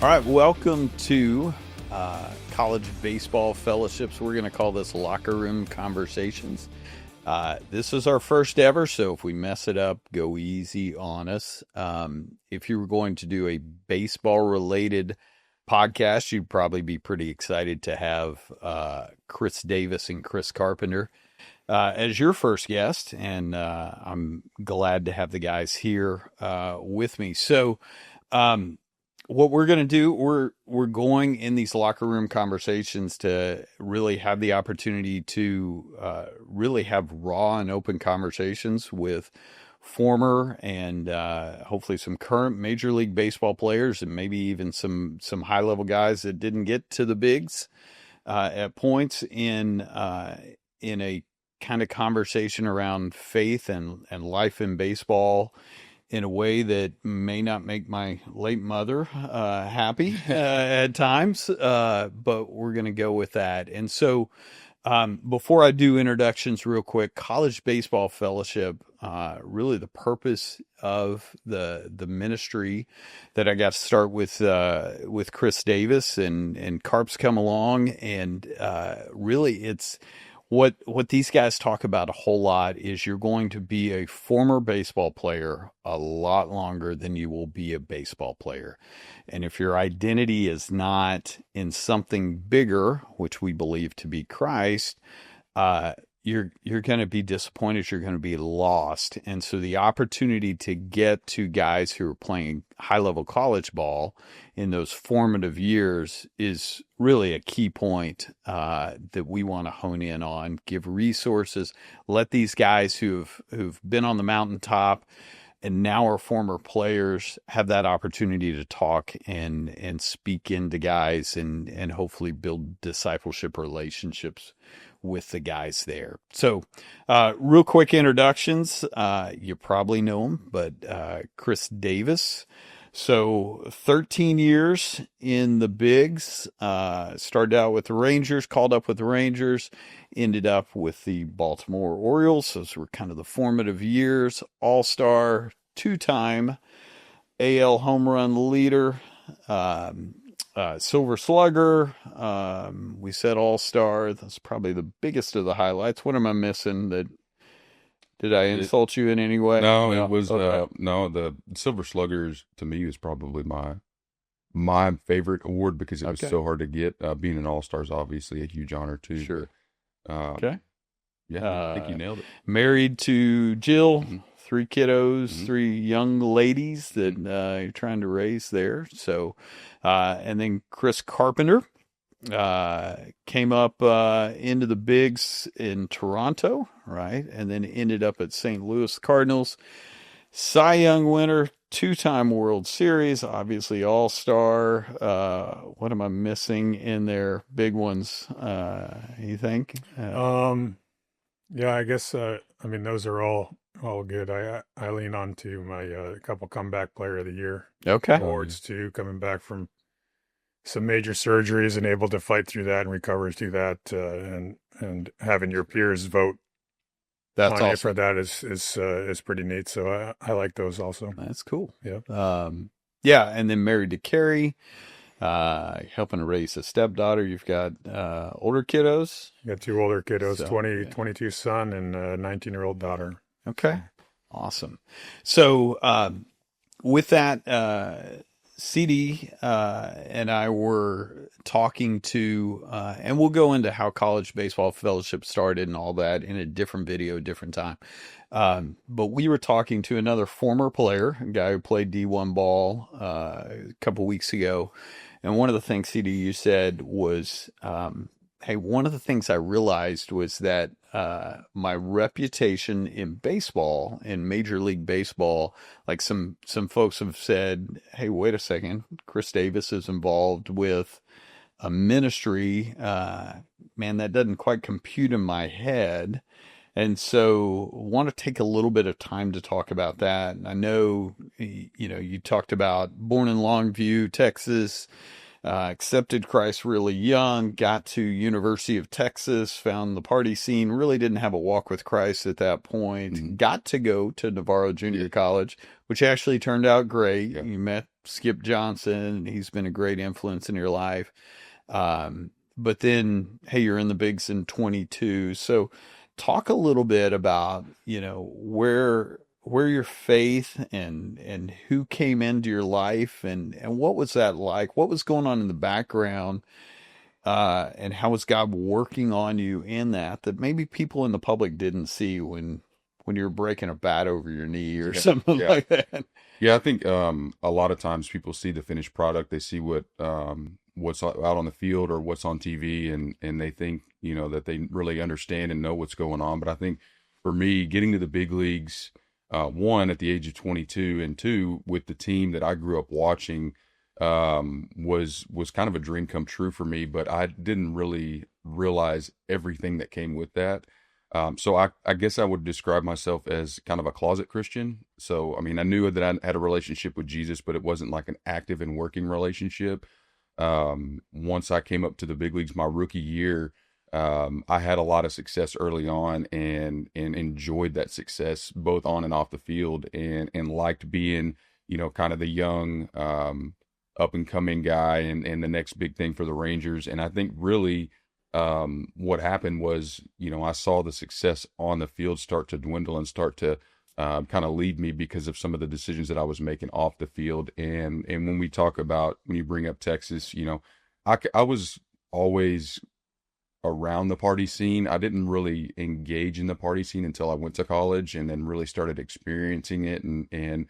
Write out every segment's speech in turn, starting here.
All right, welcome to College Baseball Fellowships. We're going to call this Locker Room Conversations. This is our first ever, so if we mess it up, go easy on us. If you were going to do a baseball-related podcast, you'd probably be pretty excited to have Chris Davis and Chris Carpenter as your first guest, and I'm glad to have the guys here with me. So, what we're going to do, we're going in these locker room conversations to really have the opportunity to really have raw and open conversations with former and hopefully some current Major League Baseball players, and maybe even some high level guys that didn't get to the bigs at points in a kind of conversation around faith and life in baseball in a way that may not make my late mother happy at times, but we're going to go with that. And so before I do introductions real quick, College Baseball Fellowship, really the purpose of the ministry that I got to start with Chris Davis and Carp's come along, and really it's what these guys talk about a whole lot is you're going to be a former baseball player a lot longer than you will be a baseball player. And if your identity is not in something bigger, which we believe to be Christ, you're going to be disappointed. You're going to be lost. And so the opportunity to get to guys who are playing high level college ball in those formative years is really a key point that we want to hone in on, give resources, let these guys who've been on the mountaintop and now are former players have that opportunity to talk and speak into guys and hopefully build discipleship relationships with the guys there. So real quick introductions. You probably know him, but Chris Davis. So 13 years in the bigs, started out with the Rangers, called up with the Rangers, ended up with the Baltimore Orioles. Those were kind of the formative years. All-star, two-time AL home run leader, Silver Slugger. We said All-Star. That's probably the biggest of the highlights. What am I missing? Did I insult you in any way? No, it was Okay. no, the Silver Sluggers to me is probably my favorite award because it was Okay. so hard to get. Being an All-Star is obviously a huge honor too. Sure. But, Okay. yeah, I think you nailed it. Married to Jill, hmm 3 kiddos, hmm 3 young ladies that hmm you're trying to raise there. So, and then Chris Carpenter came up into the bigs in Toronto, right? And then ended up at St. Louis Cardinals. Cy Young winner, 2-time World Series, obviously All-Star. What am I missing in there? Big ones, you think? Yeah, I guess I mean those are all good. I lean on to my couple comeback player of the year Okay. awards too, coming back from some major surgeries and able to fight through that and recover through that, and having your peers vote That's on you awesome. for that is pretty neat. So I like those also. That's cool. Yeah. Yeah, and then married to Carrie, helping to raise a stepdaughter. You've got older kiddos. Got 2 older kiddos, So, 20, yeah. 22 son and a 19-year-old daughter. Okay. Awesome. So, with that, CD and I were talking to, and we'll go into how College Baseball Fellowship started and all that in a different video, different time. But we were talking to another former player, a guy who played D1 ball a couple weeks ago. And one of the things, CD, you said was, hey, one of the things I realized was that my reputation in baseball, in Major League Baseball, like some folks have said, hey, wait a second, Chris Davis is involved with a ministry. Man, that doesn't quite compute in my head. And so want to take a little bit of time to talk about that. And I know, you talked about born in Longview, Texas, accepted Christ really young, got to University of Texas, found the party scene, really didn't have a walk with Christ at that point, Mhm. got to go to Navarro Junior College, which actually turned out great. Yeah. You met Skip Johnson. He's been a great influence in your life. But then, hey, you're in the bigs in 22. So talk a little bit about, where your faith and who came into your life and what was that like? What was going on in the background? And how was God working on you in that maybe people in the public didn't see when you were breaking a bat over your knee or something Yeah. like that? Yeah, I think a lot of times people see the finished product. They see what's out on the field or what's on TV, and they think that they really understand and know what's going on. But I think for me, getting to the big leagues, one at the age of 22, and two with the team that I grew up watching, was kind of a dream come true for me. But I didn't really realize everything that came with that. So I guess I would describe myself as kind of a closet Christian. So, I mean, I knew that I had a relationship with Jesus, but it wasn't like an active and working relationship. Once I came up to the big leagues my rookie year, I had a lot of success early on and enjoyed that success both on and off the field and liked being, kind of the young, up and coming guy and the next big thing for the Rangers. And I think really, what happened was, I saw the success on the field start to dwindle and start to kind of leave me because of some of the decisions that I was making off the field. And when we talk about, when you bring up Texas, I was always around the party scene. I didn't really engage in the party scene until I went to college and then really started experiencing it and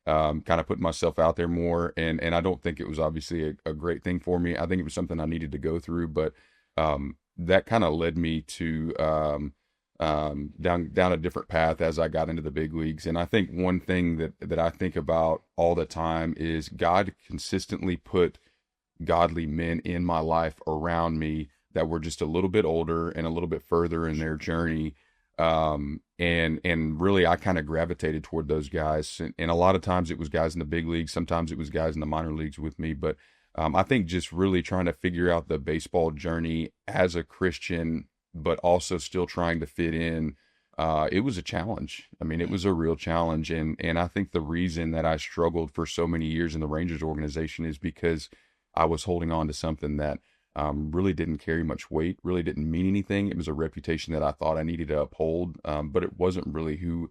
kind of putting myself out there more. And I don't think it was obviously a great thing for me. I think it was something I needed to go through, but that kind of led me to down a different path as I got into the big leagues. And I think one thing that I think about all the time is God consistently put godly men in my life around me that were just a little bit older and a little bit further in their journey. And really I kind of gravitated toward those guys. And a lot of times it was guys in the big leagues. Sometimes it was guys in the minor leagues with me, but I think just really trying to figure out the baseball journey as a Christian, but also still trying to fit in. It was a challenge. I mean, it was a real challenge. And I think the reason that I struggled for so many years in the Rangers organization is because I was holding on to something that really didn't carry much weight, really didn't mean anything. It was a reputation that I thought I needed to uphold, but it wasn't really who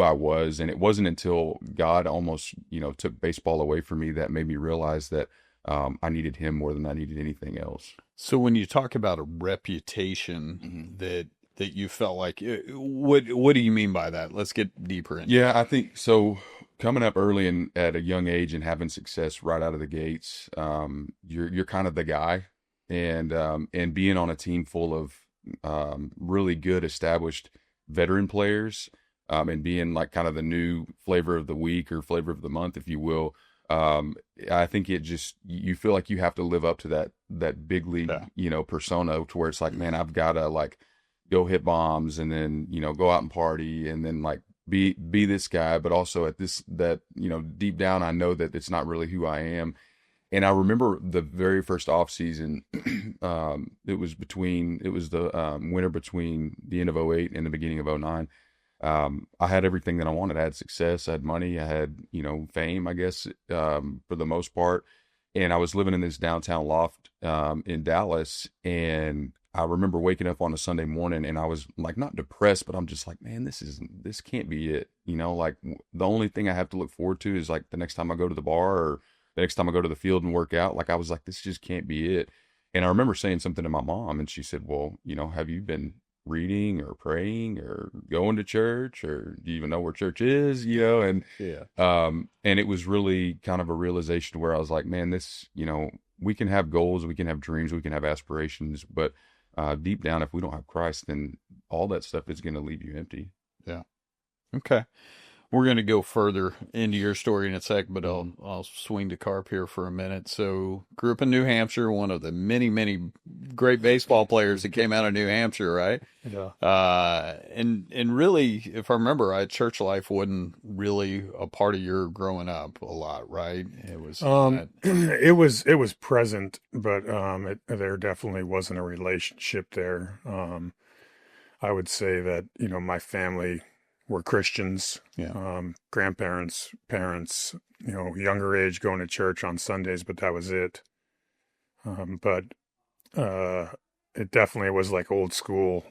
I was. And it wasn't until God almost, took baseball away from me that made me realize that I needed him more than I needed anything else. So when you talk about a reputation that you felt like, what do you mean by that? Let's get deeper into Yeah, I think so. Coming up early and at a young age and having success right out of the gates, you're kind of the guy, and being on a team full of really good established veteran players, and being like kind of the new flavor of the week or flavor of the month, if you will. I think it just, you feel like you have to live up to that big league, persona to where it's like, man, I've got to like go hit bombs and then, go out and party and then like be this guy, but also deep down, I know that it's not really who I am. And I remember the very first off season, it was the winter between the end of '08 and the beginning of '09. I had everything that I wanted. I had success, I had money, I had, fame, I guess, for the most part. And I was living in this downtown loft, in Dallas. And I remember waking up on a Sunday morning and I was like, not depressed, but I'm just like, man, this can't be it. Like the only thing I have to look forward to is like the next time I go to the bar or the next time I go to the field and work out. Like I was like, this just can't be it. And I remember saying something to my mom and she said, well, have you been reading or praying or going to church, or do you even know where church is, and it was really kind of a realization where I was like, man, this, we can have goals, we can have dreams, we can have aspirations, but deep down, if we don't have Christ, then all that stuff is going to leave you empty. Yeah. Okay. we're going to go further into your story in a sec, but I'll swing to Carp here for a minute. So, grew up in New Hampshire, one of the many, many great baseball players that came out of New Hampshire, right? Yeah. And really, if I remember right, church life wasn't really a part of your growing up a lot, right? It was it was present, but there definitely wasn't a relationship there. I would say that, my family were Christians, yeah, grandparents, parents, younger age going to church on Sundays, but that was it. But it definitely was like old school,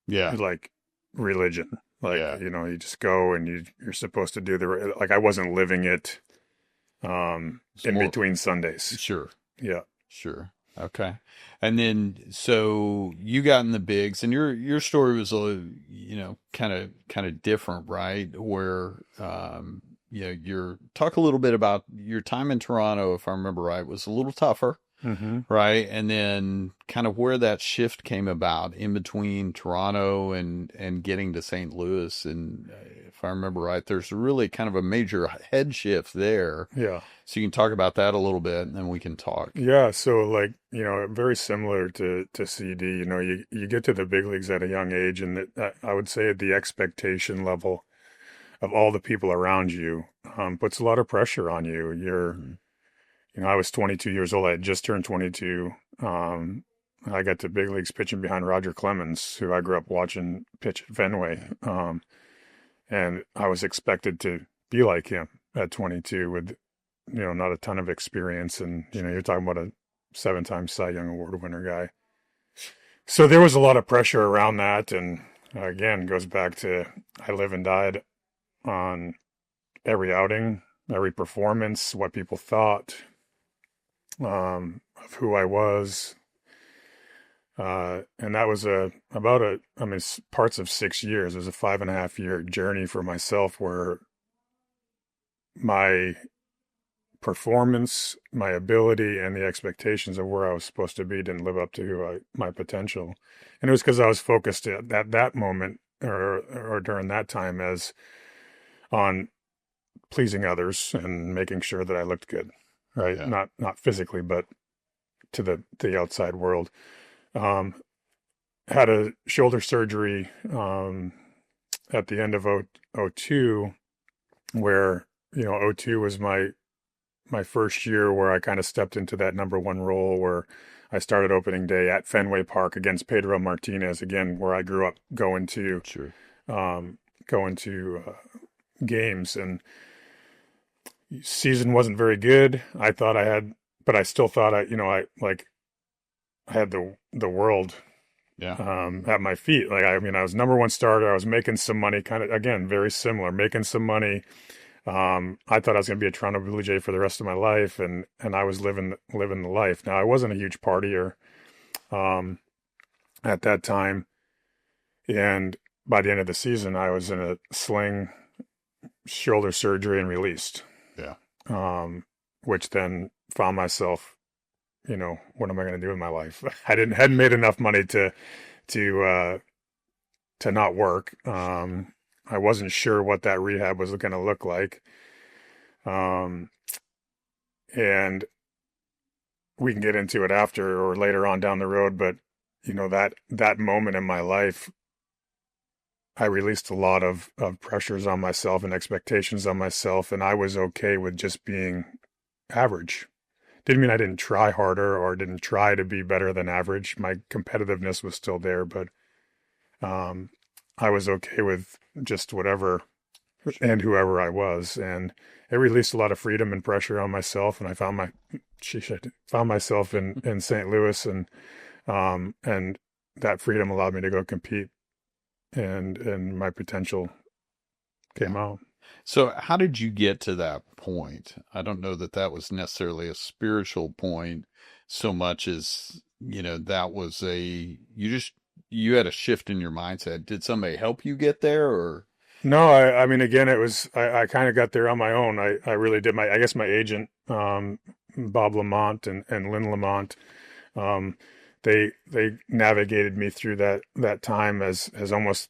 yeah, like religion. Like, yeah. you just go and you're supposed to do like I wasn't living it It's in more, between Sundays. sure. Yeah. Sure. Okay. And then so you got in the bigs and your story was a kind of different, right? Where you're talk a little bit about your time in Toronto, if I remember right, was a little tougher, Mm-hmm. right? And then kind of where that shift came about in between Toronto and getting to St. Louis. And if I remember right, there's really kind of a major head shift there. Yeah. So you can talk about that a little bit and then we can talk. Yeah, so like, very similar to CD, you get to the big leagues at a young age, and I would say the expectation level of all the people around you puts a lot of pressure on you. I was 22 years old. I had just turned 22. I got to big leagues pitching behind Roger Clemens, who I grew up watching pitch at Fenway. And I was expected to be like him at 22 with not a ton of experience. And, you're talking about a 7-time Cy Young Award winner guy. So there was a lot of pressure around that. And again, goes back to I live and died on every outing, every performance, what people thought of who I was. And that was parts of 6 years. It was a 5.5-year journey for myself where my performance, my ability, and the expectations of where I was supposed to be didn't live up to my potential. And it was because I was focused at that moment or during that time as on pleasing others and making sure that I looked good, right? Yeah. Not physically, but to the outside world. Had a shoulder surgery at the end of 02 where, 02 was my first year where I kind of stepped into that number one role where I started opening day at Fenway Park against Pedro Martinez, again, where I grew up going to Sure. games, and season wasn't very good. But I still thought I had the world Yeah. at my feet. Like, I was number one starter. I was making some money, kind of, again, very similar, making some money. I thought I was going to be a Toronto Blue Jay for the rest of my life, and I was living the life. Now, I wasn't a huge partier at that time, and by the end of the season, I was in a sling, shoulder surgery, and released. Yeah. Which then found myself, what am I going to do in my life? I hadn't made enough money to not work. I wasn't sure what that rehab was going to look like. And we can get into it after or later on down the road, but that moment in my life, I released a lot of pressures on myself and expectations on myself, and I was okay with just being average. Didn't mean I didn't try harder or didn't try to be better than average. My competitiveness was still there, but I was okay with just whatever and whoever I was. And it released a lot of freedom and pressure on myself. And I found myself in St. Louis, and that freedom allowed me to go compete, and my potential came out. So how did you get to that point? I don't know that was necessarily a spiritual point so much as, that was you had a shift in your mindset. Did somebody help you get there, or? No, again, it was, I kind of got there on my own. I really did. I guess my agent, Bob Lamont and Lynn Lamont, they navigated me through that time as almost,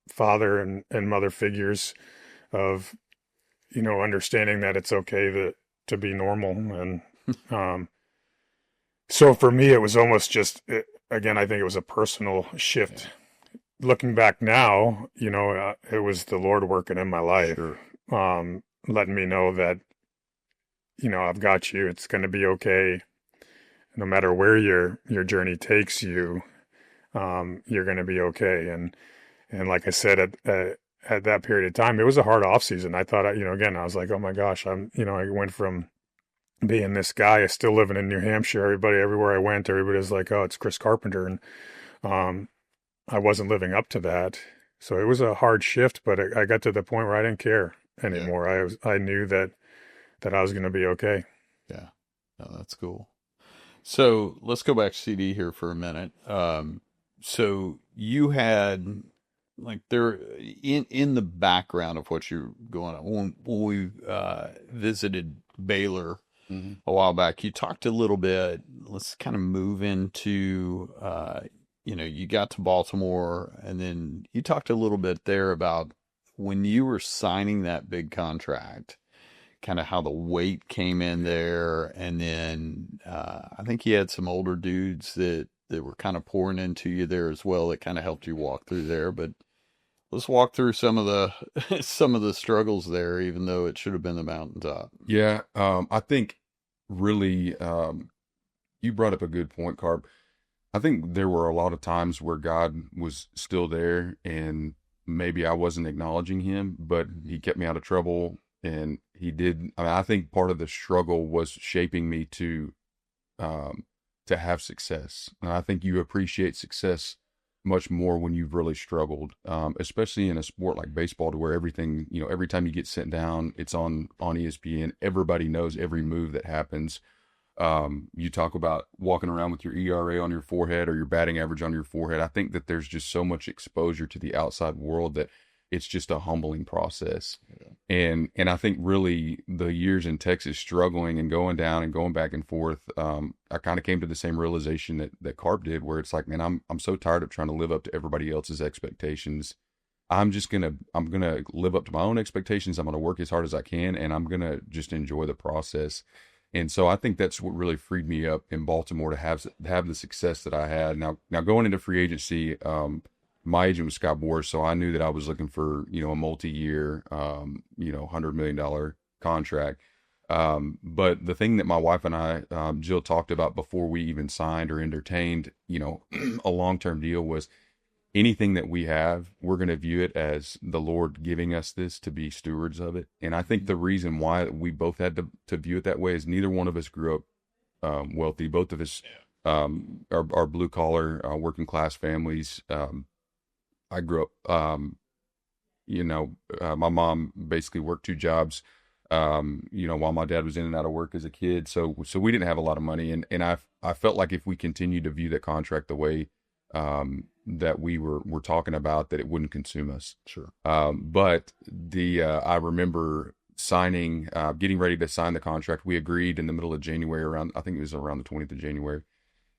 father and mother figures. of, understanding that it's okay to be normal. And so for me, it was almost just, again, I think it was a personal shift. Looking back now, it was the Lord working in my life, Sure. letting me know that, I've got you. It's going to be okay. No matter where your journey takes you, you're going to be okay. And like I said, at that period of time, it was a hard off season. I thought, again, I was like, oh my gosh, I went from being this guy, still living in New Hampshire. Everywhere I went, everybody was like, oh, it's Chris Carpenter. And, I wasn't living up to that. So it was a hard shift, but I got to the point where I didn't care anymore. I knew that I was going to be okay. Yeah. No, that's cool. So let's go back to CD here for a minute. So you had like there in the background of what you're going on when we visited Baylor a while back, you talked a little bit. Let's kind of move into you got to Baltimore, and then you talked a little bit there about when you were signing that big contract, kind of how the weight came in there. And then I think you had some older dudes that were kind of pouring into you there as well that kind of helped you walk through there. But let's walk through some of the some of the struggles there, even though it should have been the mountaintop. Yeah, I think really you brought up a good point, Carp. I think there were a lot of times where God was still there and maybe I wasn't acknowledging him, but he kept me out of trouble. And he did. I mean, I think part of the struggle was shaping me to have success. And I think you appreciate success much more when you've really struggled, especially in a sport like baseball, to where everything, every time you get sent down, it's on ESPN. Everybody knows every move that happens. You talk about walking around with your ERA on your forehead or your batting average on your forehead. I think that there's just so much exposure to the outside world that it's just a humbling process. Yeah. And I think really the years in Texas struggling and going down and going back and forth, I kind of came to the same realization that Carp did, where it's like, man, I'm so tired of trying to live up to everybody else's expectations. I'm gonna live up to my own expectations. I'm gonna work as hard as I can, and I'm gonna just enjoy the process. And so I think that's what really freed me up in Baltimore to have the success that I had. Now going into free agency, my agent was Scott Boras, so I knew that I was looking for, a multi-year, $100 million contract. But the thing that my wife and I, Jill, talked about before we even signed or entertained, a long-term deal was anything that we have, we're going to view it as the Lord giving us this to be stewards of it. And I think the reason why we both had to view it that way is neither one of us grew up wealthy. Both of us are blue collar, working class families. I grew up, my mom basically worked two jobs, while my dad was in and out of work as a kid. So we didn't have a lot of money. And I felt like if we continued to view that contract the way, that we were talking about, that it wouldn't consume us. Sure. But I remember signing, getting ready to sign the contract. We agreed in the middle of January, I think it was around the 20th of January.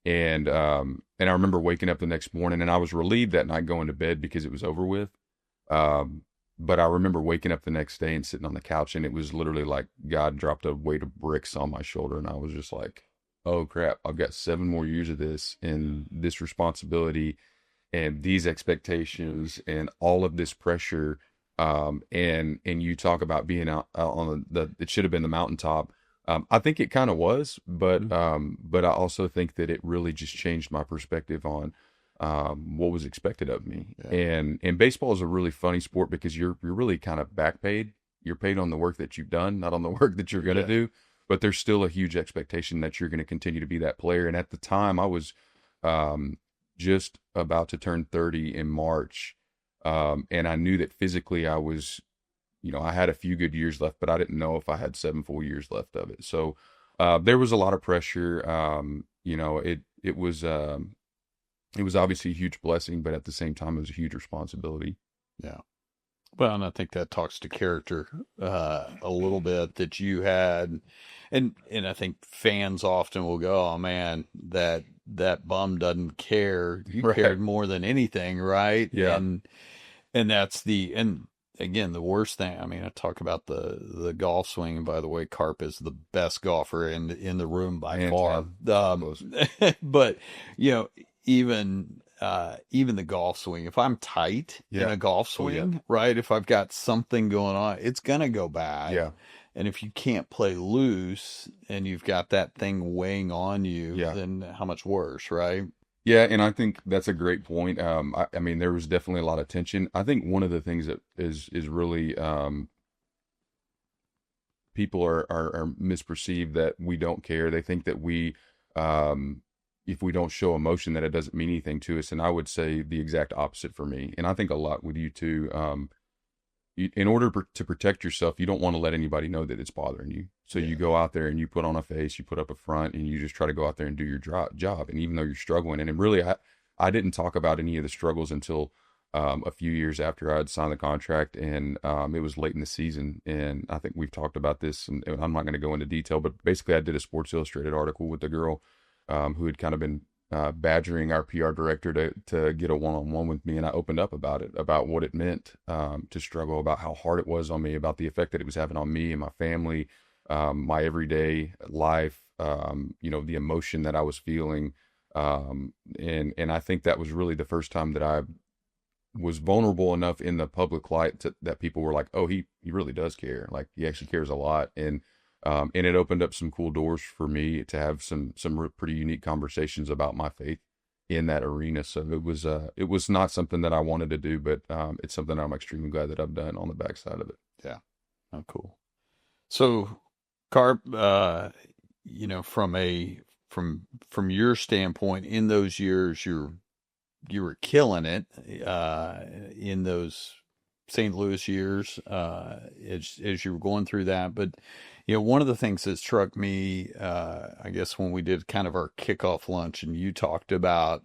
And I remember waking up the next morning, and I was relieved that night going to bed because it was over with. But I remember waking up the next day and sitting on the couch, and it was literally like God dropped a weight of bricks on my shoulder. And I was just like, oh crap, I've got 7 more years of this, and this responsibility and these expectations and all of this pressure. And you talk about being out on it should have been the mountaintop. I think it kind of was, but I also think that it really just changed my perspective on what was expected of me. Yeah. And baseball is a really funny sport because you're really kind of back paid. You're paid on the work that you've done, not on the work that you're going to do. But there's still a huge expectation that you're going to continue to be that player. And at the time, I was just about to turn 30 in March, and I knew that physically I was, I had a few good years left, but I didn't know if I had 7 full years left of it. So there was a lot of pressure. It was obviously a huge blessing, but at the same time, it was a huge responsibility. Yeah. Well, and I think that talks to character a little bit that you had, and I think fans often will go, "Oh man, that bum doesn't care. You Right. cared more than anything, right?" Yeah. And that's and again, the worst thing, I mean, I talk about the golf swing, and by the way, Carp is the best golfer in the room by Hands far. down. Close. But you know, even the golf swing, if I'm tight in Yeah. a golf Oh, yeah. swing, right? If I've got something going on, it's gonna go bad. Yeah. And if you can't play loose and you've got that thing weighing on you, Yeah. then how much worse, right? Yeah, and I think that's a great point. I mean, there was definitely a lot of tension. I think one of the things that is really people are misperceived that we don't care. They think that if we don't show emotion, that it doesn't mean anything to us. And I would say the exact opposite for me. And I think a lot with you too. In order to protect yourself, you don't want to let anybody know that it's bothering you. So you go out there and you put on a face, you put up a front, and you just try to go out there and do your job. And even though you're struggling, and really, I didn't talk about any of the struggles until a few years after I had signed the contract, and it was late in the season. And I think we've talked about this, and I'm not going to go into detail, but basically, I did a Sports Illustrated article with the girl who had kind of been badgering our PR director to get a one-on-one with me, and I opened up about it, about what it meant to struggle, about how hard it was on me, about the effect that it was having on me and my family, my everyday life, the emotion that I was feeling, and I think that was really the first time that I was vulnerable enough in the public light that people were like, oh, he really does care, like he actually cares a lot, and it opened up some cool doors for me to have some pretty unique conversations about my faith in that arena. So it was not something that I wanted to do, but it's something I'm extremely glad that I've done on the backside of it. Yeah. Oh, cool. So, Carp, from your standpoint, in those years, you were killing it in those St. Louis years as you were going through that. But one of the things that struck me, I guess when we did kind of our kickoff lunch, and you talked about,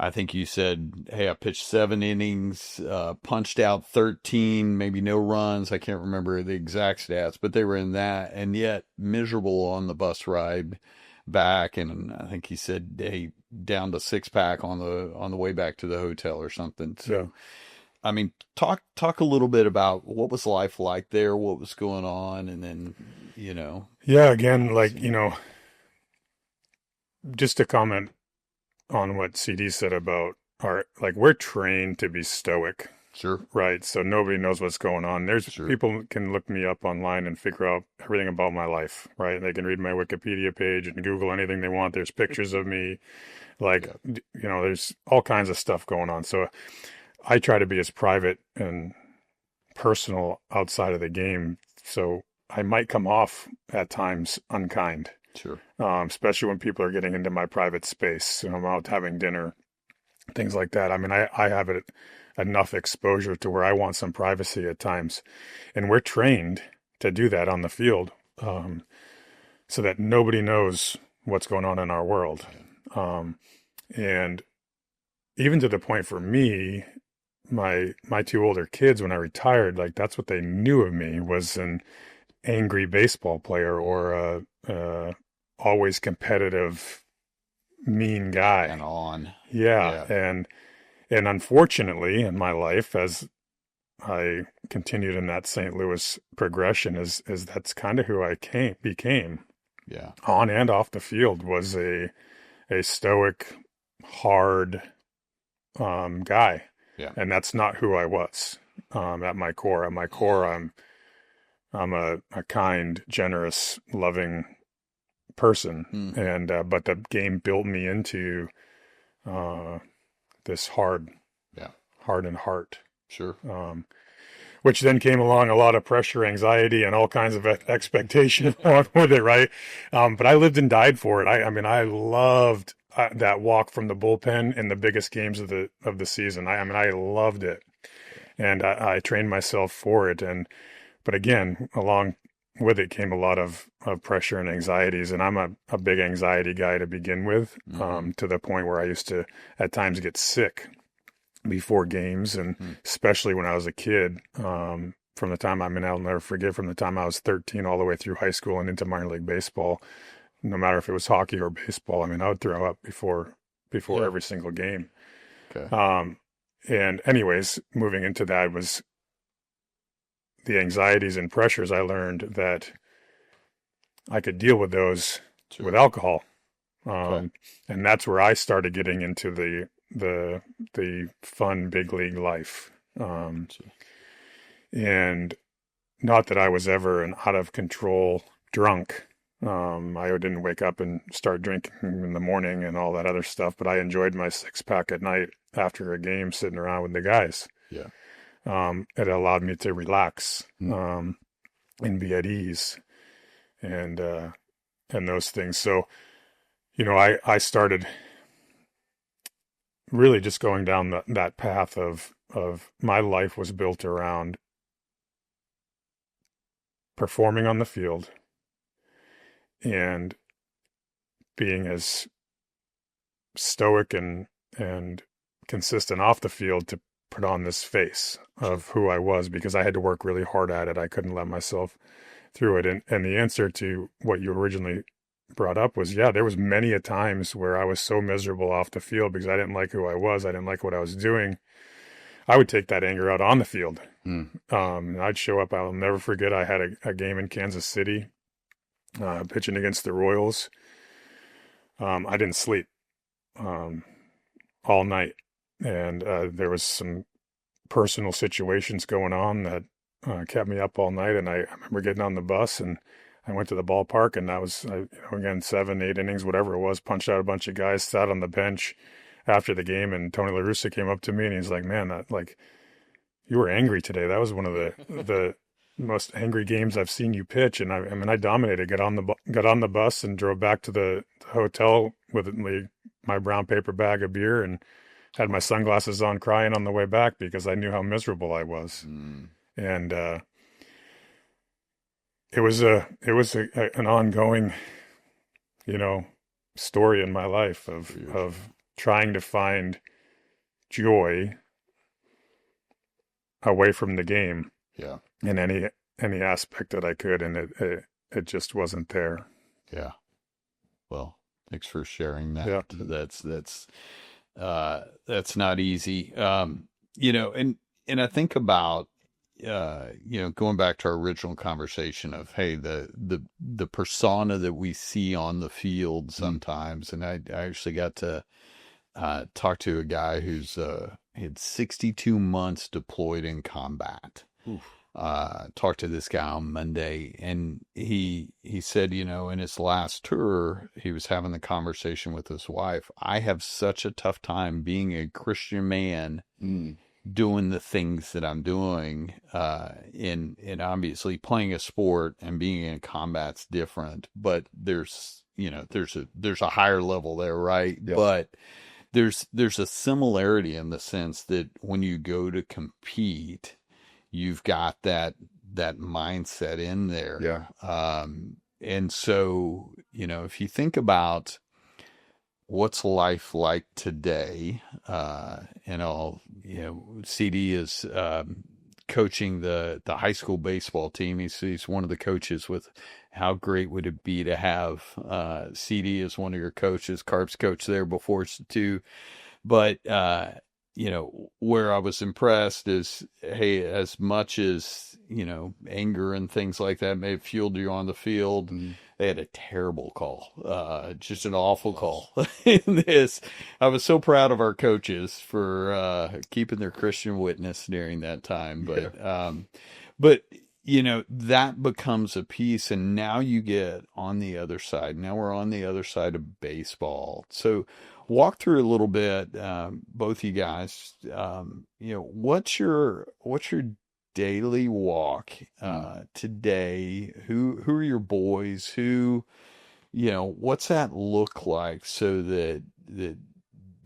I think you said, hey, I pitched 7 innings, punched out 13, maybe no runs. I can't remember the exact stats, but they were in that, and yet miserable on the bus ride back. And I think he said, hey, down to 6-pack on the way back to the hotel or something. So, Yeah. I mean, talk a little bit about what was life like there, what was going on, and then, Yeah, again, like, just to comment on what CD said about we're trained to be stoic, Sure. right? So nobody knows what's going on. There's Sure. people can look me up online and figure out everything about my life, right? They can read my Wikipedia page and Google anything they want. There's pictures of me, there's all kinds of stuff going on. So I try to be as private and personal outside of the game. So I might come off at times unkind. Sure. Especially when people are getting into my private space and I'm out having dinner, things like that. I mean, I have enough exposure to where I want some privacy at times. And we're trained to do that on the field so that nobody knows what's going on in our world. And even to the point for me, my 2 older kids, when I retired, like that's what they knew of me, was an angry baseball player or always competitive, mean guy. And on. Yeah. And unfortunately in my life, as I continued in that St. Louis progression, is that's kind of who I became. Yeah. On and off the field, was a stoic, hard guy. Yeah. And that's not who I was at my core. At my core, I'm a kind, generous, loving person. And but the game built me into this hard and heart. Sure. Which then came along a lot of pressure, anxiety, and all kinds of expectation along with it, right? But I lived and died for it. I loved that walk from the bullpen in the biggest games of the season. I loved it, and I trained myself for it. But again, along with it came a lot of pressure and anxieties, and I'm a big anxiety guy to begin with, to the point where I used to at times get sick before games, and especially when I was a kid. From the time I'll never forget, from the time I was 13 all the way through high school and into minor league baseball, no matter if it was hockey or baseball, I would throw up before every single game. Okay. And anyways, moving into that was the anxieties and pressures, I learned that I could deal with those with alcohol. Okay. And that's where I started getting into the fun big league life. And not that I was ever an out of control drunk. I didn't wake up and start drinking in the morning and all that other stuff, but I enjoyed my 6-pack at night after a game sitting around with the guys. Yeah. It allowed me to relax, and be at ease and those things. So, I started really just going down that path of my life was built around performing on the field and being as stoic and consistent off the field to put on this face of who I was, because I had to work really hard at it. I couldn't let myself through it. And the answer to what you originally brought up was, yeah, there was many a times where I was so miserable off the field because I didn't like who I was. I didn't like what I was doing. I would take that anger out on the field. I'd show up. I'll never forget. I had a game in Kansas City, pitching against the Royals. I didn't sleep all night, and there was some personal situations going on that kept me up all night. And I remember getting on the bus and I went to the ballpark, and that was again 7, 8 innings, whatever it was. Punched out a bunch of guys, sat on the bench after the game, and Tony La Russa came up to me and he's like, "Man, you were angry today. That was one of the most angry games I've seen you pitch." And I dominated. Got on the bus and drove back to the hotel with my brown paper bag of beer and had my sunglasses on, crying on the way back because I knew how miserable I was. And it was an ongoing, story in my life of trying to find joy away from the game. Yeah. In any aspect that I could, and it just wasn't there. Yeah. Well, thanks for sharing that. Yeah. That's not easy. And I think about, going back to our original conversation of, hey, the persona that we see on the field sometimes. And I actually got to talk to a guy who's had 62 months deployed in combat. Talked to this guy on Monday, and he said, in his last tour, he was having the conversation with his wife. I have such a tough time being a Christian man, doing the things that I'm doing, and obviously playing a sport and being in combat's different, but there's a higher level there, right? Yep. But there's a similarity in the sense that when you go to compete, you've got that mindset in there. Yeah. And so, if you think about what's life like today, CD is coaching the high school baseball team. He's one of the coaches. With how great would it be to have CD as one of your coaches, Carp's coach there before too. But where I was impressed is, hey, as much as anger and things like that may have fueled you on the field, they had a terrible call, just an awful call. In this, I was so proud of our coaches for keeping their Christian witness during that time. But that becomes a piece, and now you get on the other side. Now we're on the other side of baseball. So walk through a little bit, both you guys. What's your daily walk today? Who are your boys? What's that look like, so that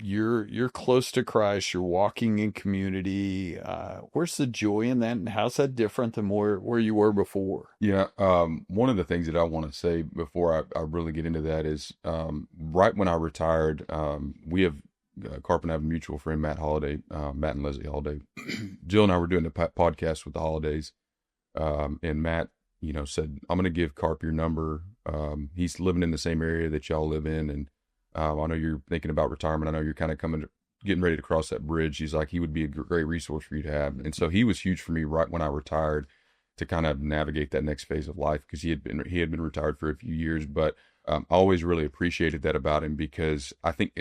you're close to Christ, you're walking in community? Where's the joy in that, and how's that different than where you were before? Yeah. One of the things that I want to say before I really get into that is, right when I retired, we have Carp and I have a mutual friend, Matt Holiday, Matt and Leslie Holiday. Jill and I were doing a podcast with the Holidays, and Matt, said, "I'm going to give Carp your number. He's living in the same area that y'all live in, and I know you're thinking about retirement. I know you're kind of getting ready to cross that bridge." He's like, he would be a great resource for you to have. And so he was huge for me right when I retired. to kind of navigate that next phase of life, because he had been retired for a few years. But I always really appreciated that about him, because I think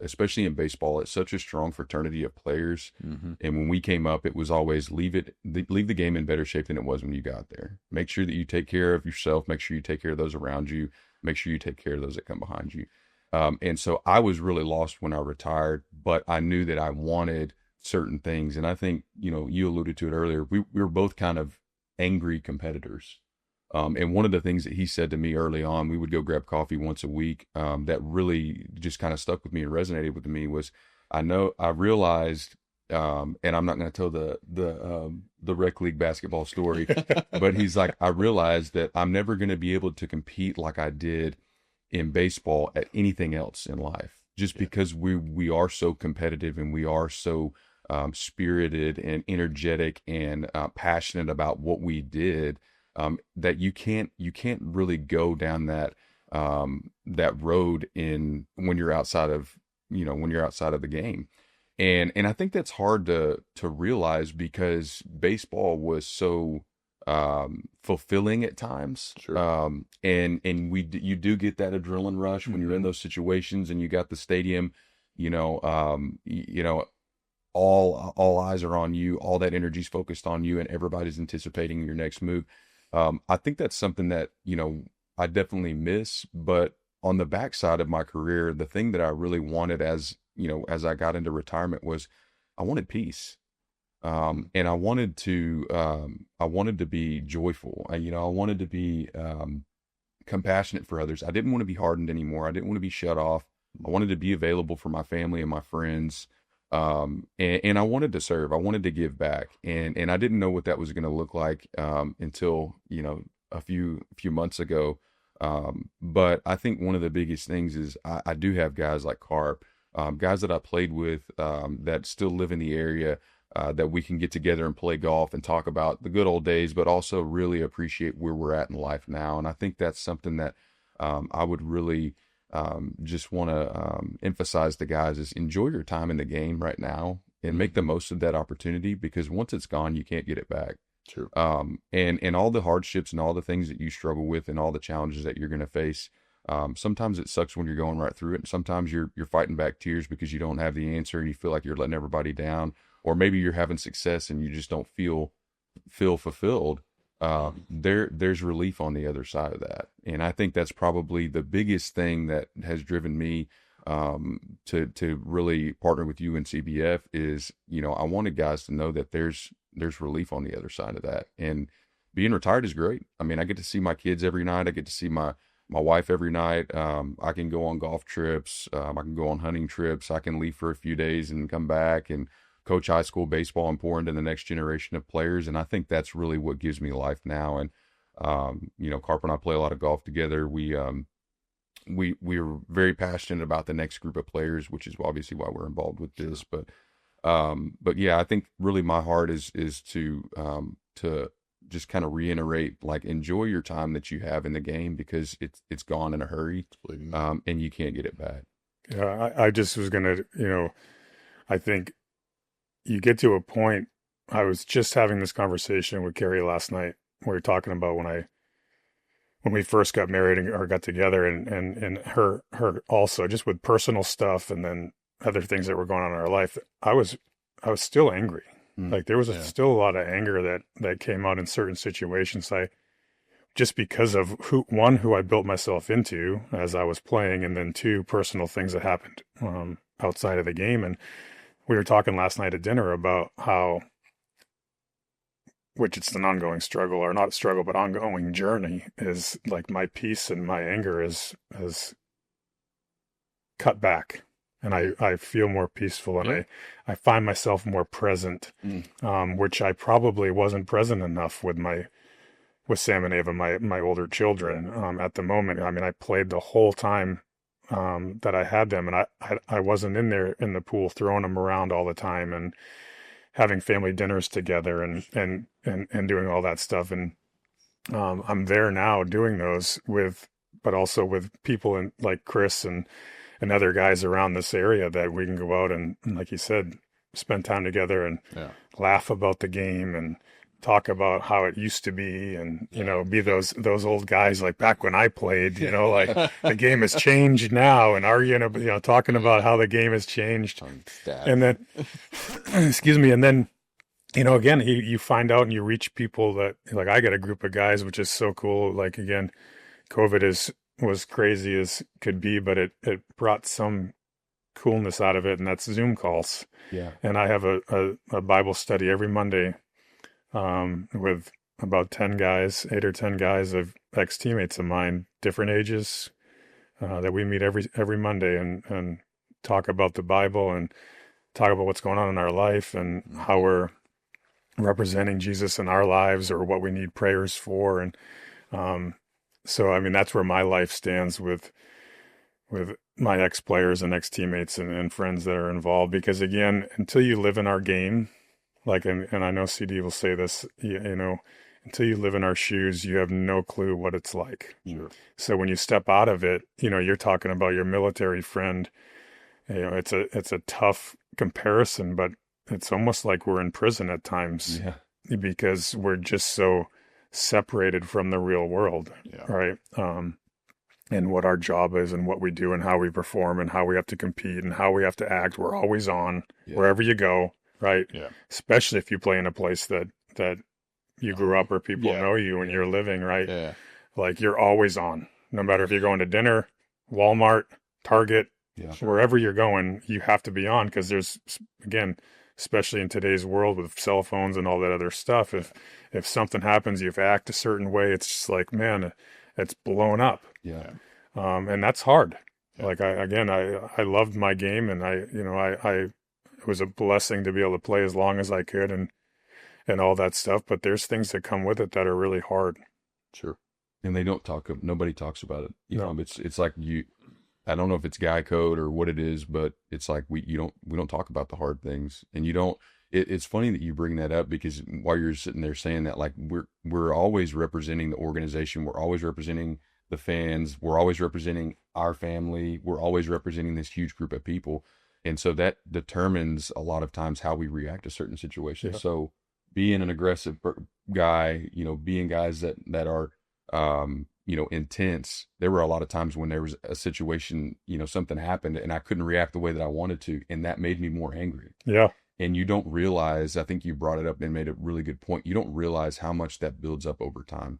especially in baseball, it's such a strong fraternity of players. Mm-hmm. And when we came up, it was always leave the game in better shape than it was when you got there. Make sure that you take care of yourself. Make sure you take care of those around you. Make sure you take care of those that come behind you. And so I was really lost when I retired, but I knew that I wanted certain things. And I think, you alluded to it earlier. We were both kind of angry competitors. And one of the things that he said to me early on, we would go grab coffee once a week, that really just kind of stuck with me and resonated with me was, I realized, and I'm not going to tell the rec league basketball story, but he's like, I realized that I'm never going to be able to compete like I did in baseball at anything else in life, just because we are so competitive, and we are so spirited and energetic and passionate about what we did, that you can't really go down that road when you're outside of the game. And I think that's hard to realize, because baseball was so fulfilling at times. Sure. And you do get that adrenaline rush when you're in those situations, and you got the stadium, all eyes are on you, all that energy's focused on you, and everybody's anticipating your next move. I think that's something that, I definitely miss. But on the backside of my career, the thing that I really wanted as I got into retirement was, I wanted peace. And I wanted to be joyful. I wanted to be compassionate for others. I didn't want to be hardened anymore. I didn't want to be shut off. I wanted to be available for my family and my friends. And I wanted to serve. I wanted to give back. And I didn't know what that was going to look like until, a few months ago. But I think one of the biggest things is I do have guys like Carp, guys that I played with, that still live in the area, that we can get together and play golf and talk about the good old days, but also really appreciate where we're at in life now. And I think that's something that I would really just want to emphasize to guys is, enjoy your time in the game right now and make the most of that opportunity, because once it's gone, you can't get it back. True. And all the hardships and all the things that you struggle with and all the challenges that you're going to face, sometimes it sucks when you're going right through it. And sometimes you're fighting back tears because you don't have the answer and you feel like you're letting everybody down, or maybe you're having success and you just don't feel fulfilled. There's relief on the other side of that. And I think that's probably the biggest thing that has driven me to really partner with you and CBF is, I wanted guys to know that there's relief on the other side of that. And being retired is great. I mean, I get to see my kids every night. I get to see my wife every night. I can go on golf trips. I can go on hunting trips. I can leave for a few days and come back and coach high school baseball and pour into the next generation of players. And I think that's really what gives me life now. And, Carper and I play a lot of golf together. We're very passionate about the next group of players, which is obviously why we're involved with this. But yeah, I think really my heart is to just kind of reiterate, like, enjoy your time that you have in the game, because it's gone in a hurry, and you can't get it back. Yeah, I just was going to, I think you get to a point. I was just having this conversation with Carrie last night. We were talking about when we first got married or got together, and her also, just with personal stuff and then other things that were going on in our life. I was still angry. Like there was still a lot of anger that came out in certain situations. Just because of who I built myself into as I was playing, and then two, personal things that happened outside of the game. And we were talking last night at dinner about how, which it's an ongoing struggle, or not struggle, but ongoing journey, is like my peace and my anger is cut back. And I feel more peaceful, and I find myself more present, which I probably wasn't present enough with Sam and Ava, my older children, at the moment. I mean, I played the whole time that I had them, and I wasn't in there in the pool throwing them around all the time and having family dinners together and doing all that stuff. And I'm there now doing those but also with people like Chris and other guys around this area that we can go out and like you said, spend time together and laugh about the game and talk about how it used to be, and be those old guys like back when I played, like the game has changed now, and arguing about, talking about how the game has changed. And then excuse me, and then again, you find out and you reach people that, like, I got a group of guys, which is so cool. Like, again, COVID was crazy as could be, but it brought some coolness out of it, and that's Zoom calls. Yeah. And I have a Bible study every Monday with about 10 guys, 8 or 10 guys of ex-teammates of mine, different ages, that we meet every Monday and talk about the Bible and talk about what's going on in our life and how we're representing Jesus in our lives, or what we need prayers for. And so, I mean, that's where my life stands with my ex-players and ex-teammates and friends that are involved. Because again, until you live in our game, like, and I know CD will say this, until you live in our shoes, you have no clue what it's like. Sure. So when you step out of it, you're talking about your military friend. It's a tough comparison, but it's almost like we're in prison at times. Yeah. Because we're just so separated from the real world. Yeah. Right. And what our job is and what we do and how we perform and how we have to compete and how we have to act. We're always on wherever you go. Right. Yeah. Especially if you play in a place that you grew up, where people know you and you're living, right? Yeah. Like, you're always on, no matter if you're going to dinner, Walmart, Target, wherever you're going, you have to be on, because there's, again, especially in today's world with cell phones and all that other stuff, if something happens, you have to act a certain way, it's just like, man, it's blown up. Yeah. And that's hard. Yeah. Like, I loved my game, and it was a blessing to be able to play as long as I could and all that stuff. But there's things that come with it that are really hard. Sure. And nobody talks about it. No. It's like I don't know if it's guy code or what it is, but it's like we don't talk about the hard things. And it's funny that you bring that up, because while you're sitting there saying that, like, we're always representing the organization. We're always representing the fans. We're always representing our family. We're always representing this huge group of people. And so that determines a lot of times how we react to certain situations. Yeah. So being an aggressive guy, being guys that are, intense. There were a lot of times when there was a situation, something happened and I couldn't react the way that I wanted to. And that made me more angry. Yeah. And you don't realize, I think you brought it up and made a really good point. You don't realize how much that builds up over time,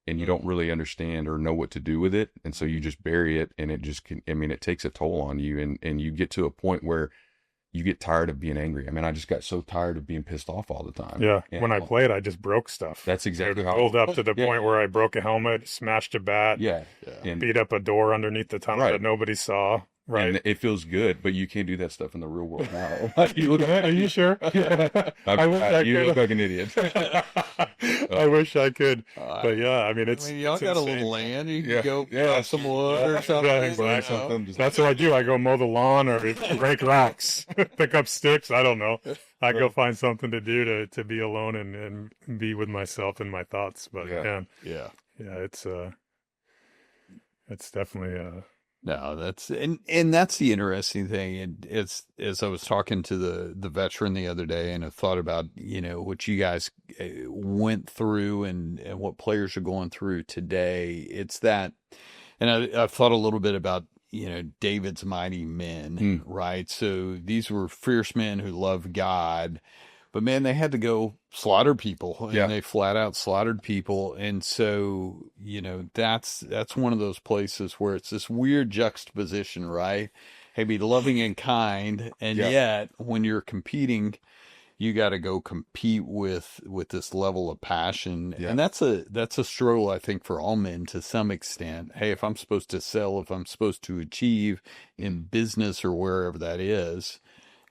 and you don't really understand or know what to do with it. And so you just bury it, and it takes a toll on you. And you get to a point where you get tired of being angry. I mean, I just got so tired of being pissed off all the time. Yeah. And When I played, I just broke stuff. That's exactly how Pulled up to the point where I broke a helmet, smashed a bat, and beat up a door underneath the tunnel that nobody saw. Right. And it feels good, but you can't do that stuff in the real world now. You look, Are you sure? I wish I you could. look like an idiot. I wish I could. But yeah, I mean, y'all got insane. a little land. You can Yeah. go Yeah. chop some wood or something. Yeah, exactly. Something just- That's what I do. I go mow the lawn or break rocks, pick up sticks. I don't know. I go find something to do to be alone and be with myself and my thoughts. But Yeah. Yeah. it's definitely No, that's and that's the interesting thing. And it's, as I was talking to the veteran the other day, and I thought about what you guys went through and what players are going through today. It's that, and I've thought a little bit about David's mighty men, right? So these were fierce men who loved God. But man, they had to go slaughter people, and they flat out slaughtered people. And so, that's one of those places where it's this weird juxtaposition, right? Hey, be loving and kind, and yet when you're competing, you got to go compete with this level of passion. And that's a struggle, I think, for all men to some extent. Hey, if I'm supposed to sell, if I'm supposed to achieve in business or wherever that is.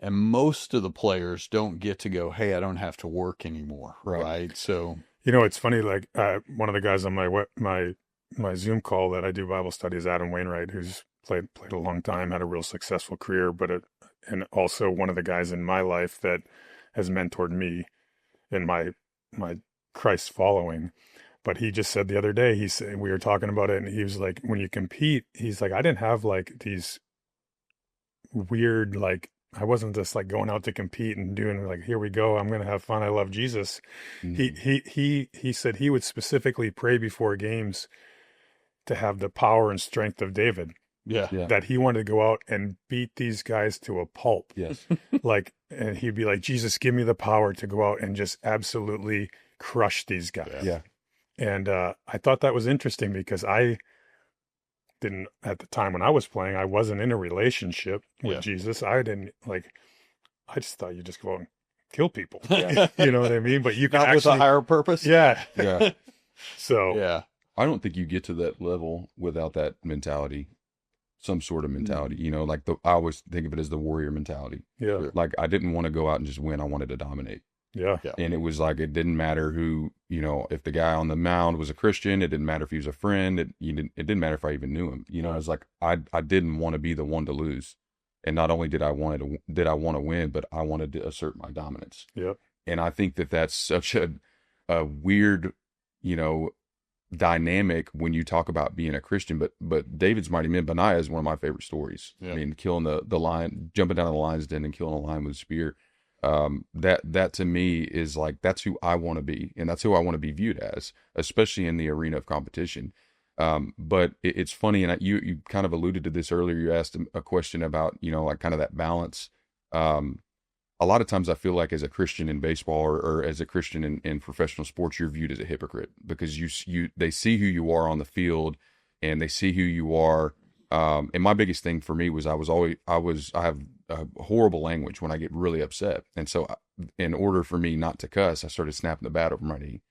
And most of the players don't get to go, hey, I don't have to work anymore, right? So, it's funny. Like one of the guys on my Zoom call that I do Bible study is Adam Wainwright, who's played a long time, had a real successful career, and also one of the guys in my life that has mentored me in my Christ following. But he just said the other day, we were talking about it, and he was like, when you compete, he's like, I didn't have like these weird like I wasn't just like going out to compete and doing like, here we go, I'm going to have fun, I love Jesus. Mhm. He said he would specifically pray before games to have the power and strength of David, Yeah. Yeah. that he wanted to go out and beat these guys to a pulp. Yes. Like, and he'd be like, Jesus, give me the power to go out and just absolutely crush these guys. Yeah. And I thought that was interesting because I didn't, at the time when I was playing, I wasn't in a relationship with Yeah. Jesus. I didn't like, I just thought you just go out and kill people. Yeah. You know what I mean? But you can Not with a actually, higher purpose. yeah. Yeah. So, Yeah. I don't think you get to that level without that mentality, some sort of mentality. You know, like I always think of it as the warrior mentality. yeah, Like I didn't want to go out and just win. I wanted to dominate. yeah, And it was like, it didn't matter who, you know, if the guy on the mound was a Christian, it didn't matter if he was a friend. It didn't matter if I even knew him. You know, it was like, I didn't want to be the one to lose. And not only did I want to win, but I wanted to assert my dominance. yep, And I think that that's such a weird, you know, dynamic when you talk about being a Christian. But David's Mighty Men, Benaiah, is one of my favorite stories. Yeah. I mean, killing the lion, jumping down the lion's den and killing a lion with a spear. That to me is like, that's who I want to be, and that's who I want to be viewed as, especially in the arena of competition. But it's funny, and you kind of alluded to this earlier. You asked a question about, you know, like kind of that balance. A lot of times I feel like as a Christian in baseball or as a Christian in professional sports, you're viewed as a hypocrite because they see who you are on the field and they see who you are. And my biggest thing for me was I have horrible language when I get really upset. And so in order for me not to cuss, I started snapping the bat over my knee.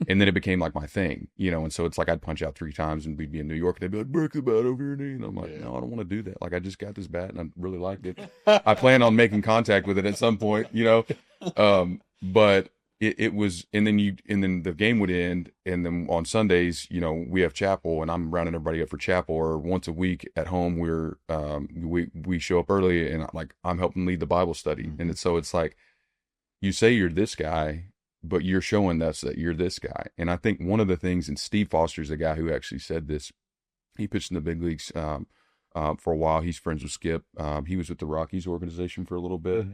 And then it became like my thing, you know, and so it's like I'd punch out 3 times and we'd be in New York and they'd be like, break the bat over your knee. And I'm like, no, I don't want to do that. Like, I just got this bat and I really liked it. I plan on making contact with it at some point, you know. But it was, and then the game would end. And then on Sundays, you know, we have chapel and I'm rounding everybody up for chapel, or once a week at home, we show up early and like, I'm helping lead the Bible study. Mm-hmm. And so it's like, you say you're this guy, but you're showing us that you're this guy. And I think one of the things, and Steve Foster's the guy who actually said this, he pitched in the big leagues for a while. He's friends with Skip. He was with the Rockies organization for a little bit.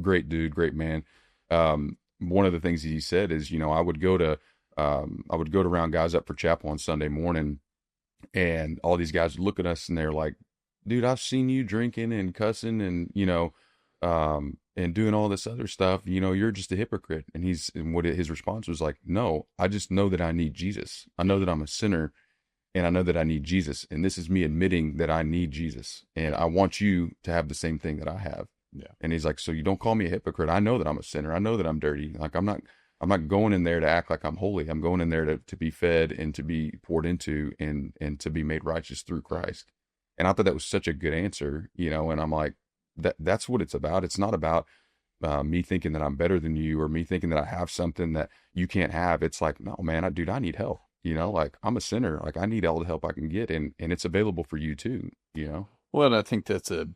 Great dude, great man. One of the things he said is, you know, I would go to round guys up for chapel on Sunday morning, and all these guys would look at us and they're like, dude, I've seen you drinking and cussing and, you know, and doing all this other stuff, you know, you're just a hypocrite. And his response was like, no, I just know that I need Jesus. I know that I'm a sinner and I know that I need Jesus. And this is me admitting that I need Jesus. And I want you to have the same thing that I have. Yeah. And he's like, so you don't call me a hypocrite. I know that I'm a sinner. I know that I'm dirty. Like, I'm not going in there to act like I'm holy. I'm going in there to be fed and to be poured into and to be made righteous through Christ. And I thought that was such a good answer, you know, and I'm like, that's what it's about. It's not about me thinking that I'm better than you or me thinking that I have something that you can't have. It's like, no, man, I need help. You know, like, I'm a sinner. Like, I need all the help I can get, and it's available for you too. You know. Well, and I think that's a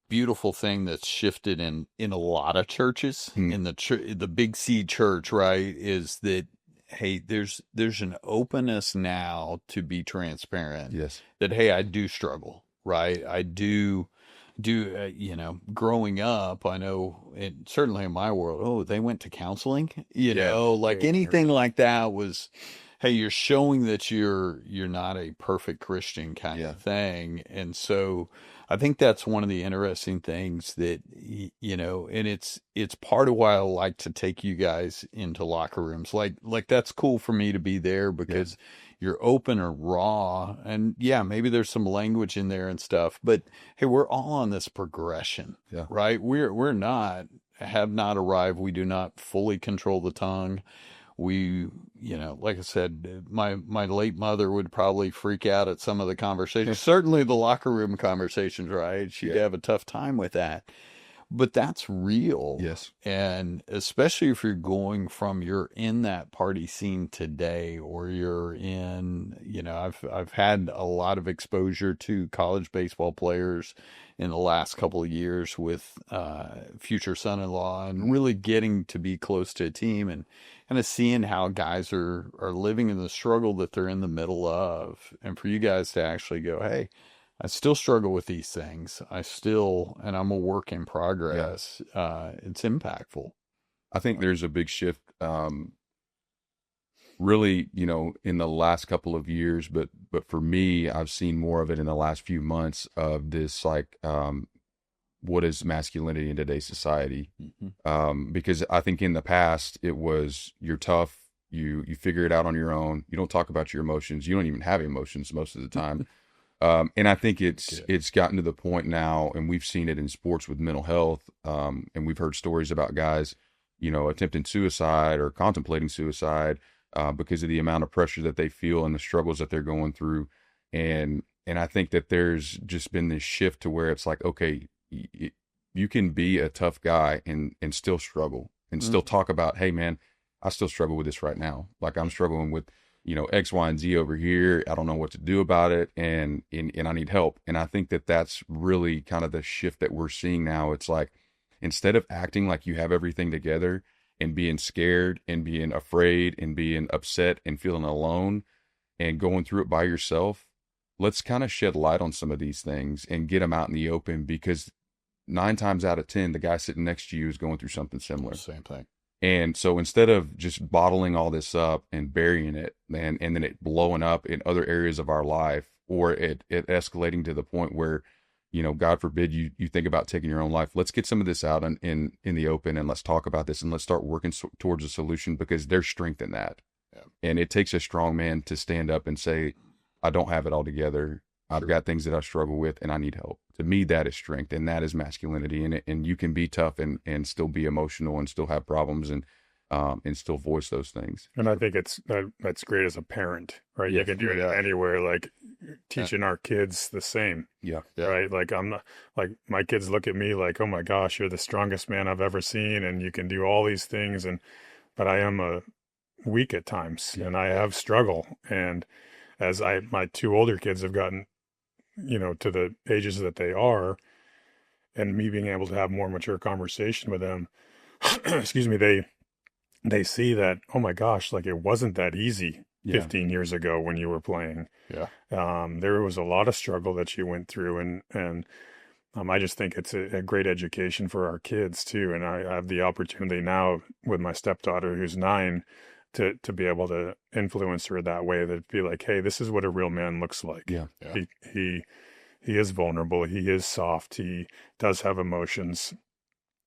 beautiful thing that's shifted in a lot of churches. In the Big C church, right? Is that, hey, there's an openness now to be transparent. Yes. That, hey, I do struggle, right? I do you know, growing up, I know, and certainly in my world, oh, they went to counseling, you know, like anything like that was, hey, you're showing that you're not a perfect Christian kind of thing. And so I think that's one of the interesting things that, you know, and it's part of why I like to take you guys into locker rooms. Like that's cool for me to be there because you're open or raw, and maybe there's some language in there and stuff, but hey, we're all on this progression, right? We're have not arrived. We do not fully control the tongue. We, you know, like I said, my late mother would probably freak out at some of the conversations, certainly the locker room conversations, right? She'd have a tough time with that. But that's real. Yes. And especially if you're in that party scene today, or you're in, you know, I've had a lot of exposure to college baseball players in the last couple of years with future son-in-law, and really getting to be close to a team and kind of seeing how guys are living in the struggle that they're in the middle of. And for you guys to actually go, hey, I still struggle with these things. And I'm a work in Yeah. progress. It's impactful. I think there's a big shift, really, in the last couple of years, but for me, I've seen more of it in the last few months of this, like, what is masculinity in today's society? Because I think in the past it was, you're tough, you figure it out on your own, you don't talk about your emotions, you don't even have emotions most of the time. And I think it's gotten to the point now, and we've seen it in sports with mental health, and we've heard stories about guys, attempting suicide or contemplating suicide, because of the amount of pressure that they feel and the struggles that they're going through. And I think that there's just been this shift to where it's like, okay, you can be a tough guy and still struggle and still talk about, hey man, I still struggle with this right now. Like, I'm struggling with, X, Y, and Z over here. I don't know what to do about it. And I need help. And I think that that's really kind of the shift that we're seeing now. It's like, instead of acting like you have everything together and being scared and being afraid and being upset and feeling alone and going through it by yourself, let's kind of shed light on some of these things and get them out in the open, because 9 times out of 10, the guy sitting next to you is going through something similar. Same thing. And so instead of just bottling all this up and burying it, and then it blowing up in other areas of our life, or it escalating to the point where, God forbid you think about taking your own life, let's get some of this out in the open, and let's talk about this, and let's start working towards a solution, because there's strength in that. Yeah. And it takes a strong man to stand up and say, I don't have it all together. I've got things that I struggle with and I need help. To me, that is strength, and that is masculinity. And you can be tough and still be emotional and still have problems and still voice those things. And I think that's great as a parent, right? Yeah. You can do it anywhere, like teaching our kids the same, Yeah. right? Like, I'm not, like, my kids look at me like, oh my gosh, you're the strongest man I've ever seen, and you can do all these things. But I am weak at times, and I have struggle. And as my 2 older kids have gotten, to the ages that they are, and me being able to have more mature conversation with them, excuse me, they see that, oh my gosh, like, it wasn't that easy 15 years ago when you were playing. Yeah. There was a lot of struggle that you went through, and I just think it's a great education for our kids too. And I have the opportunity now with my stepdaughter, who's 9, to be able to influence her that way, that be like, hey, this is what a real man looks like. Yeah. He is vulnerable. He is soft. He does have emotions.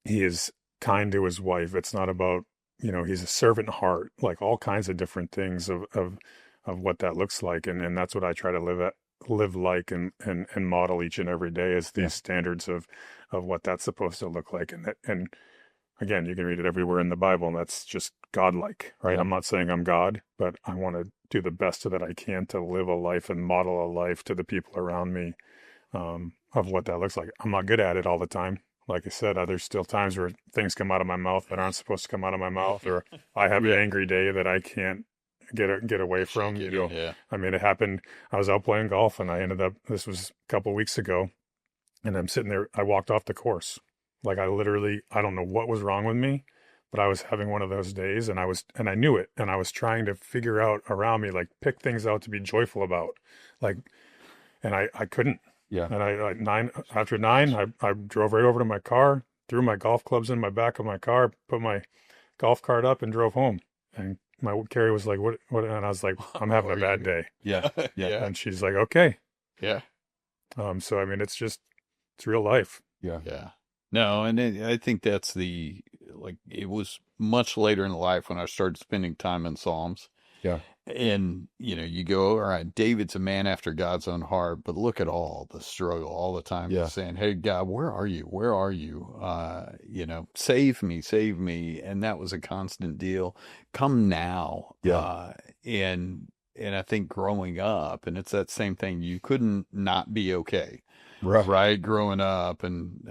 He is kind to his wife. It's not about, he's a servant heart, like all kinds of different things of what that looks like. And that's what I try to live like and model each and every day, is these standards of what that's supposed to look like. And again, you can read it everywhere in the Bible, and that's just godlike, right? Yeah. I'm not saying I'm God, but I want to do the best that I can to live a life and model a life to the people around me, of what that looks like. I'm not good at it all the time. Like I said, there's still times where things come out of my mouth that aren't supposed to come out of my mouth, or I have an angry day that I can't get away from. Yeah. I mean, it happened. I was out playing golf, and I ended up, this was a couple of weeks ago, and I'm sitting there. I walked off the course. Like, I don't know what was wrong with me, but I was having one of those days, and I knew it, and I was trying to figure out around me, like, pick things out to be joyful about, like, and I couldn't. Yeah. And after 9, I drove right over to my car, threw my golf clubs in my back of my car, put my golf cart up, and drove home. And Carrie was like, what? And I was like, I'm having a bad day. Yeah. Yeah. And she's like, okay. Yeah. So, I mean, it's real life. Yeah. Yeah. No, and I think that's it was much later in life when I started spending time in Psalms. Yeah. And, you go, all right, David's a man after God's own heart, but look at all the struggle all the time. Yeah. Saying, hey, God, where are you? Where are you? Save me, save me. And that was a constant deal. Come now. Yeah. And I think growing up, and it's that same thing, you couldn't not be okay. Right. Growing up, and,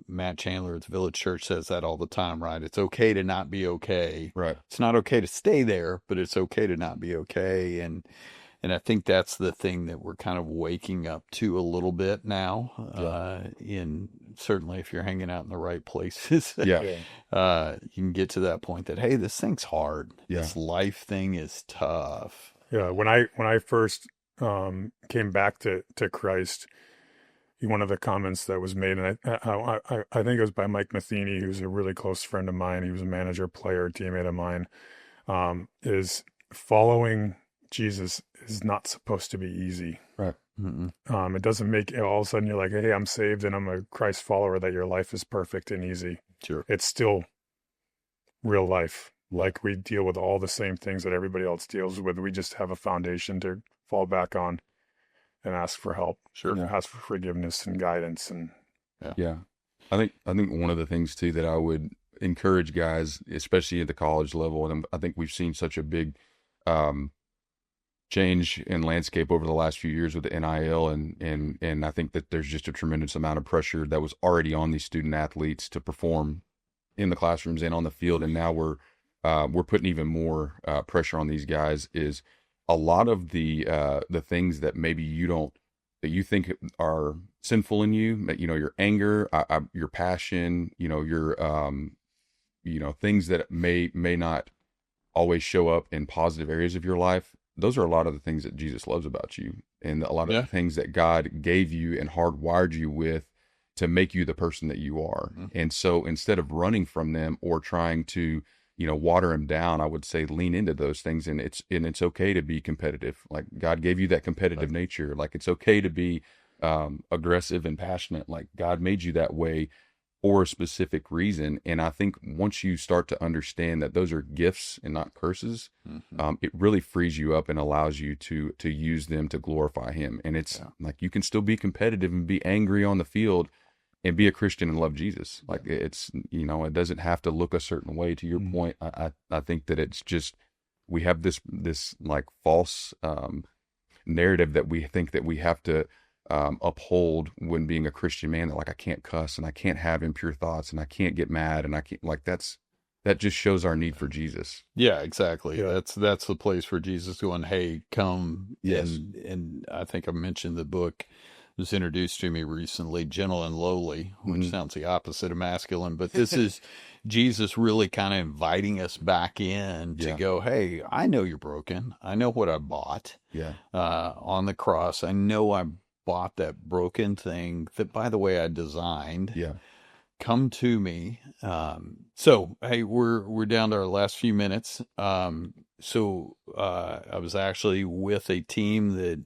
Matt Chandler at the Village Church says that all the time, right? It's okay to not be okay. Right. It's not okay to stay there, but it's okay to not be okay. And I think that's the thing that we're kind of waking up to a little bit now. Certainly if you're hanging out in the right places, Yeah. You can get to that point that, hey, this thing's hard. Yeah. This life thing is tough. Yeah. When I first came back to Christ, one of the comments that was made, and I think it was by Mike Matheny, who's a really close friend of mine. He was a manager, player, teammate of mine. Is following Jesus is not supposed to be easy. Right. It doesn't make all of a sudden you're like, hey, I'm saved and I'm a Christ follower, that your life is perfect and easy. Sure. It's still real life. Like, we deal with all the same things that everybody else deals with. We just have a foundation to fall back on and ask for help. Sure. Ask for forgiveness and guidance. And Yeah. I think one of the things too that I would encourage guys, especially at the college level, and I think we've seen such a big change in landscape over the last few years with the NIL, and I think that there's just a tremendous amount of pressure that was already on these student athletes to perform in the classrooms and on the field, and now we're putting even more pressure on these guys. Is a lot of the things that maybe that you think are sinful in you, your anger, your passion, your things that may not always show up in positive areas of your life. Those are a lot of the things that Jesus loves about you, and a lot of the things that God gave you and hardwired you with to make you the person that you are. Mm-hmm. And so instead of running from them or trying to, water them down, I would say lean into those things. And it's okay to be competitive. Like, God gave you that competitive nature. Like, it's okay to be aggressive and passionate. Like, God made you that way for a specific reason. And I think once you start to understand that those are gifts and not curses, it really frees you up and allows you to use them to glorify Him. And it's like, you can still be competitive and be angry on the field and be a Christian and love Jesus. Like, it's, it doesn't have to look a certain way. To your point, I think that it's just, we have this like false narrative that we think that we have to uphold when being a Christian man, that like, I can't cuss and I can't have impure thoughts and I can't get mad and I can't, like, that just shows our need for Jesus. Yeah, exactly. Yeah. That's the place for Jesus going, hey, come. Yes. And I think I mentioned the book was introduced to me recently, Gentle and Lowly, which sounds the opposite of masculine, but this is Jesus really kind of inviting us back in to go, hey, I know you're broken. I know what I bought on the cross. I know I bought that broken thing that, by the way, I designed. Yeah. Come to me. So, hey, we're down to our last few minutes. So I was actually with a team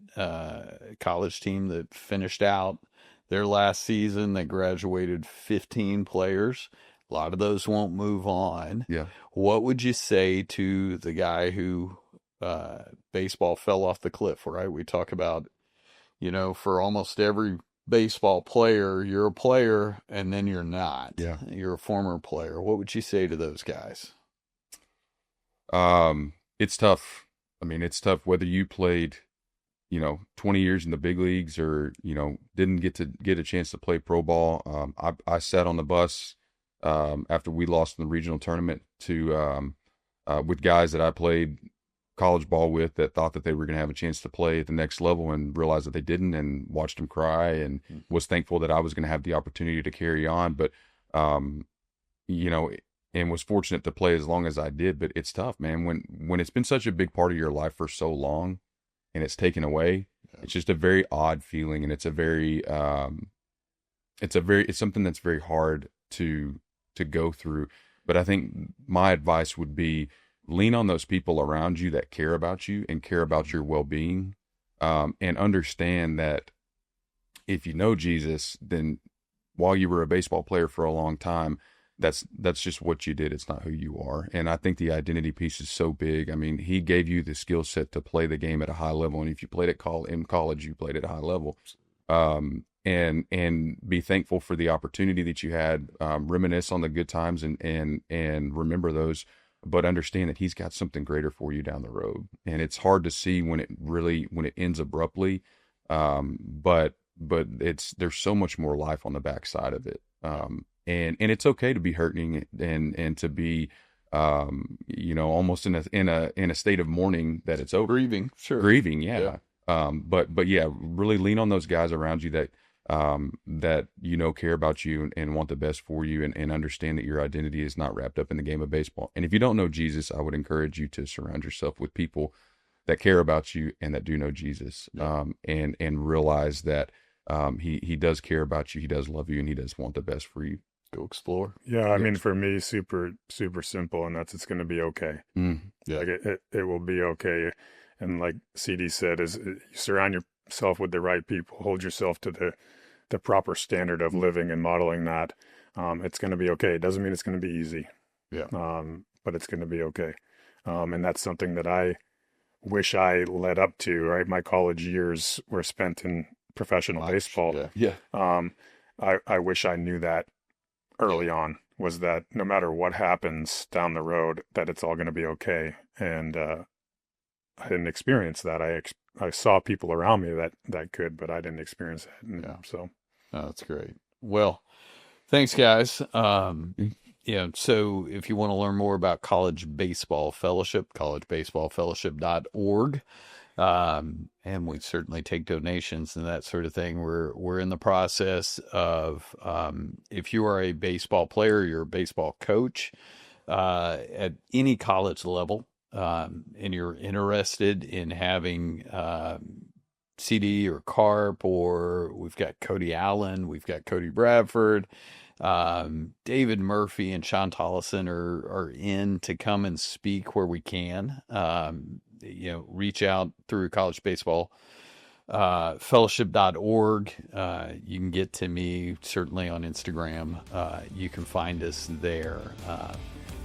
college team that finished out their last season. They graduated 15 players. A lot of those won't move on. Yeah. What would you say to the guy who baseball fell off the cliff, right? We talk about, for almost every baseball player, you're a player and then you're not. Yeah. You're a former player. What would you say to those guys? It's tough. I mean, it's tough whether you played, 20 years in the big leagues or, didn't get a chance to play pro ball. I sat on the bus after we lost in the regional tournament to with guys that I played college ball with that thought that they were going to have a chance to play at the next level and realized that they didn't, and watched them cry and was thankful that I was going to have the opportunity to carry on. But, and was fortunate to play as long as I did. But it's tough, man, when it's been such a big part of your life for so long and it's taken away. It's just a very odd feeling. And it's a very, it's something that's very hard to go through. But I think my advice would be, lean on those people around you that care about you and care about your well-being, and understand that if you know Jesus, then while you were a baseball player for a long time, that's just what you did. It's not who you are. And I think the identity piece is so big. I mean, He gave you the skill set to play the game at a high level. And if you played in college, you played at a high level. And be thankful for the opportunity that you had, reminisce on the good times and remember those, but understand that He's got something greater for you down the road. And it's hard to see when it ends abruptly. But there's so much more life on the backside of it. And it's okay to be hurting and to be, almost in a state of mourning that it's over. Grieving. Sure. Grieving. Yeah. But yeah, really lean on those guys around you that care about you and want the best for you, and understand that your identity is not wrapped up in the game of baseball. And if you don't know Jesus, I would encourage you to surround yourself with people that care about you and that do know Jesus, and realize that he does care about you, he does love you, and he does want the best for you. Go explore. Yeah, I mean, for me, super simple, and that's it's going to be okay. Yeah. Like it will be okay. And like CD said, is you surround yourself with the right people, hold yourself to the proper standard of living and modeling that. It's going to be okay. It doesn't mean it's going to be easy. Yeah. But it's going to be okay. And that's something that I wish I led up to, right? My college years were spent in professional baseball. Yeah. I wish I knew that early on, was that no matter what happens down the road, that it's all going to be okay. And I didn't experience that. I saw people around me that could, but I didn't experience that. And so Oh, that's great. Well, thanks, guys. So if you want to learn more about College Baseball Fellowship, collegebaseballfellowship.org. And we certainly take donations and that sort of thing. We're in the process of, if you are a baseball player, you're a baseball coach, at any college level, and you're interested in having, CD or Carp, or we've got Cody Allen, we've got Cody Bradford, David Murphy and Sean Tollison are in to come and speak where we can. Reach out through College Baseball Fellowship.org. You can get to me certainly on Instagram. You can find us there.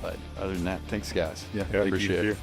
But other than that, thanks, guys. Yeah, yeah, appreciate it. you.